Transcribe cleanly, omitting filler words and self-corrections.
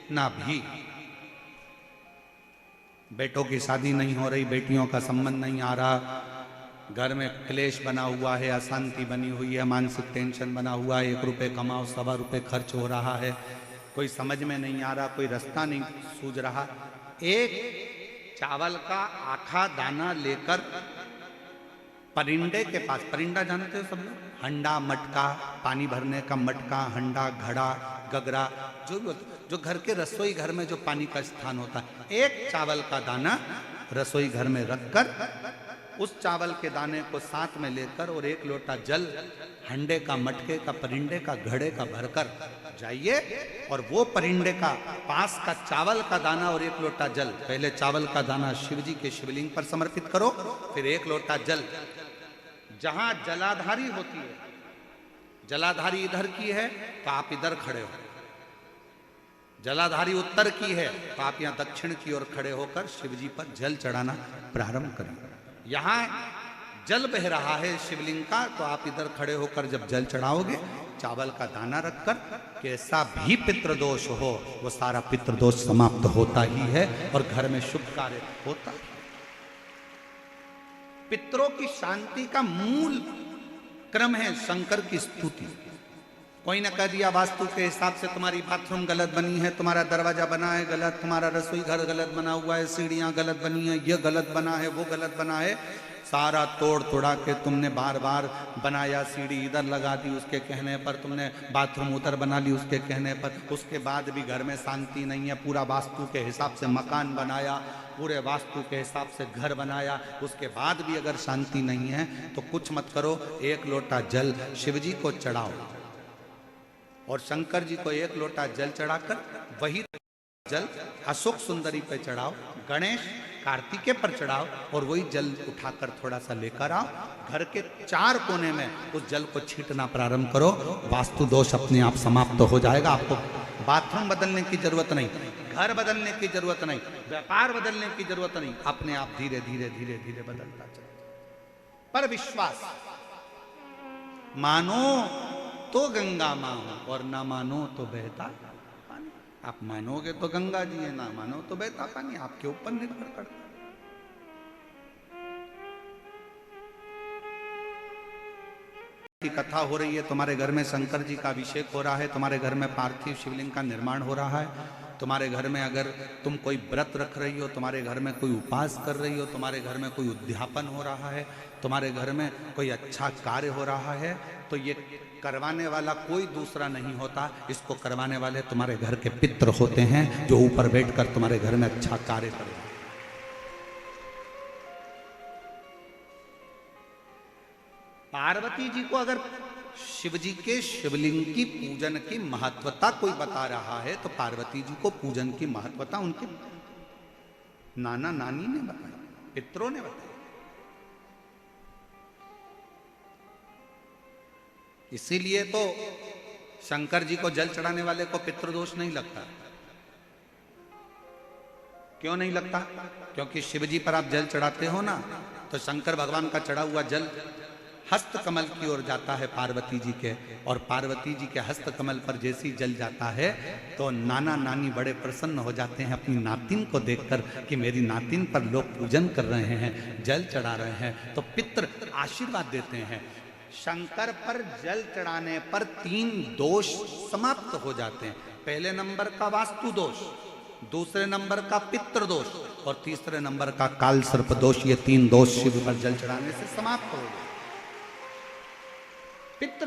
ना भी बेटों की शादी नहीं हो रही, बेटियों का संबंध नहीं आ रहा, घर में क्लेश बना हुआ है, अशांति बनी हुई है, मानसिक टेंशन बना हुआ है, 1 रुपये कमाओ 1.25 रुपये खर्च हो रहा है, कोई समझ में नहीं आ रहा, कोई रास्ता नहीं सूझ रहा, एक चावल का आखा दाना लेकर परिंदे के पास, परिंदा जानते हो सब लोग, हंडा मटका, पानी भरने का मटका, हंडा घड़ा गगरा, जो घर के रसोई घर में जो पानी का स्थान होता है, एक चावल का दाना रसोई घर में रखकर उस चावल के दाने को साथ में लेकर और 1 लोटा जल हंडे का, मटके का, परिंदे का, घड़े का भरकर जाइए और वो परिंदे का पास का चावल का दाना और 1 लोटा जल, पहले चावल का दाना शिव जी के शिवलिंग पर समर्पित करो, फिर 1 लोटा जल जहां जलाधारी होती है, जलाधारी इधर की है तो आप इधर खड़े हो, जलाधारी उत्तर की है तो आप यहां दक्षिण की ओर खड़े होकर शिव जी पर जल चढ़ाना प्रारंभ करें। यहां जल बह रहा है शिवलिंग का तो आप इधर खड़े होकर जब जल चढ़ाओगे, चावल का दाना रखकर, कैसा भी पितृदोष हो वो सारा पितृदोष समाप्त होता ही है और घर में शुभ कार्य होता है। पितरों की शांति का मूल क्रम है शंकर की स्तुति। कोई ने कह दिया वास्तु के हिसाब से तुम्हारी बाथरूम गलत बनी है, तुम्हारा दरवाजा बना है गलत, तुम्हारा रसोई घर गलत बना हुआ है, सीढ़ियां गलत बनी है, ये गलत बना है, वो गलत बना है, सारा तोड़ तोड़ा के तुमने बार बार बनाया, सीढ़ी इधर लगा दी उसके कहने पर, तुमने बाथरूम उधर बना ली उसके कहने पर, उसके बाद भी घर में शांति नहीं है, पूरा वास्तु के हिसाब से मकान बनाया, पूरे वास्तु के हिसाब से घर बनाया, उसके बाद भी अगर शांति नहीं है तो कुछ मत करो, 1 लोटा जल शिव जी को चढ़ाओ और शंकर जी को 1 लोटा जल चढ़ाकर वही जल अशोक सुंदरी पे चढ़ाओ, गणेश कार्तिकेय पर चढ़ाओ और वही जल उठाकर थोड़ा सा लेकर आओ, घर के 4 कोने में उस जल को छींटना प्रारंभ करो, वास्तु दोष अपने आप समाप्त हो जाएगा। आपको बाथरूम बदलने की जरूरत नहीं, घर बदलने की जरूरत नहीं, व्यापार बदलने की जरूरत नहीं, अपने आप धीरे धीरे धीरे धीरे बदलता चलता। पर विश्वास, मानो तो गंगा मां और ना मानो तो बहता पानी। आप मानोगे तो गंगा जी है, ना मानो तो बहता पानी, आपके ऊपर निर्भर करता। की कथा हो रही है, तुम्हारे घर में शंकर जी का अभिषेक हो रहा है, तुम्हारे घर में पार्थिव शिवलिंग का निर्माण हो रहा है, तुम्हारे घर में अगर तुम कोई व्रत रख रही हो, तुम्हारे घर में कोई उपास कर रही हो, तुम्हारे घर में कोई उद्यापन हो रहा है, तुम्हारे घर में कोई अच्छा कार्य हो रहा है, तो ये करवाने वाला कोई दूसरा नहीं होता, इसको करवाने वाले तुम्हारे घर के पितृ होते हैं जो ऊपर बैठकर तुम्हारे घर में अच्छा कार्य कर रहे हैं। पार्वती जी को अगर शिव जी के शिवलिंग की पूजन की महत्वता कोई बता रहा है तो पार्वती जी को पूजन की महत्वता उनके नाना नानी ने बताई, पितरों ने बताई। इसीलिए तो शंकर जी को जल चढ़ाने वाले को पितृदोष नहीं लगता। क्यों नहीं लगता? क्योंकि शिव जी पर आप जल चढ़ाते हो ना, तो शंकर भगवान का चढ़ा हुआ जल हस्त कमल की ओर जाता है पार्वती जी के, और पार्वती जी के हस्त कमल पर जैसी जल जाता है तो नाना नानी बड़े प्रसन्न हो जाते हैं अपनी नातिन को देखकर कि मेरी नातिन पर लोग पूजन कर रहे हैं, जल चढ़ा रहे हैं, तो पितृ आशीर्वाद देते हैं। शंकर पर जल चढ़ाने पर 3 दोष समाप्त हो जाते हैं। पहले नंबर का वास्तु दोष, दूसरे नंबर का पितृ दोष और तीसरे नंबर का काल सर्प दोष। ये 3 दोष शिव पर जल चढ़ाने से समाप्त हो गए। पितृ